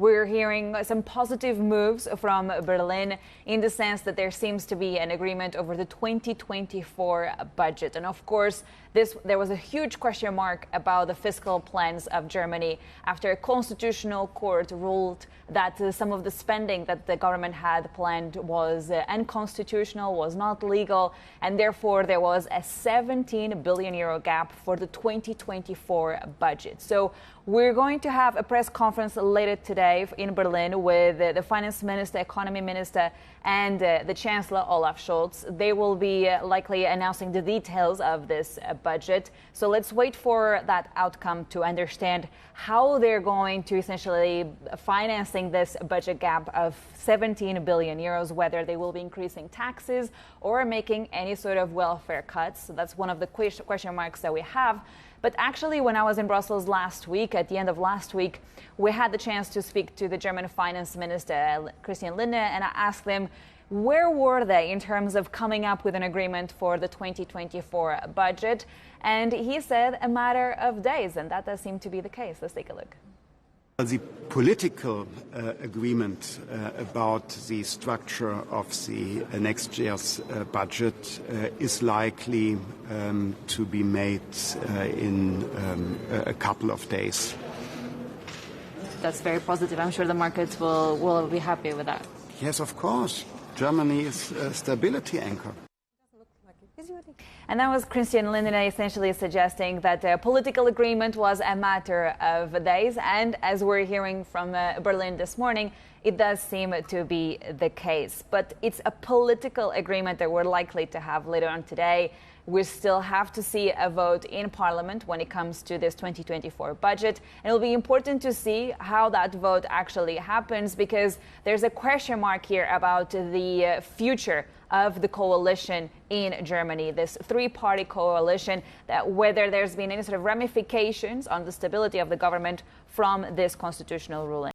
we're hearing some positive moves from Berlin in the sense that there seems to be an agreement over the 2024 budget. And of course, there was a huge question mark about the fiscal plans of Germany after a constitutional court ruled that some of the spending that the government had planned was unconstitutional, was not legal, and therefore there was a 17 billion euro gap for the 2024 budget. So we're going to have a press conference later today in Berlin with the finance minister, economy minister, and the chancellor Olaf Scholz. They will be likely announcing the details of this budget. So let's wait for that outcome to understand how they're going to essentially financing this budget gap of 17 billion euros, whether they will be increasing taxes or making any sort of welfare cuts. So that's one of the question marks that we have. But actually, when I was in Brussels last week, at the end of last week, we had the chance to speak to the German finance minister, Christian Lindner, and I asked them, where were they in terms of coming up with an agreement for the 2024 budget? And he said a matter of days, and that does seem to be the case. Let's take a look. The political agreement about the structure of the next year's budget is likely to be made in a couple of days. That's very positive. I'm sure the markets will be happy with that. Yes, of course. Germany is a stability anchor. And that was Christian Lindner essentially suggesting that the political agreement was a matter of days. And as we're hearing from Berlin this morning, it does seem to be the case. But it's a political agreement that we're likely to have later on today. We still have to see a vote in Parliament when it comes to this 2024 budget. And it'll be important to see how that vote actually happens, because there's a question mark here about the future of the coalition in Germany, this three-party coalition, that whether there's been any sort of ramifications on the stability of the government from this constitutional ruling.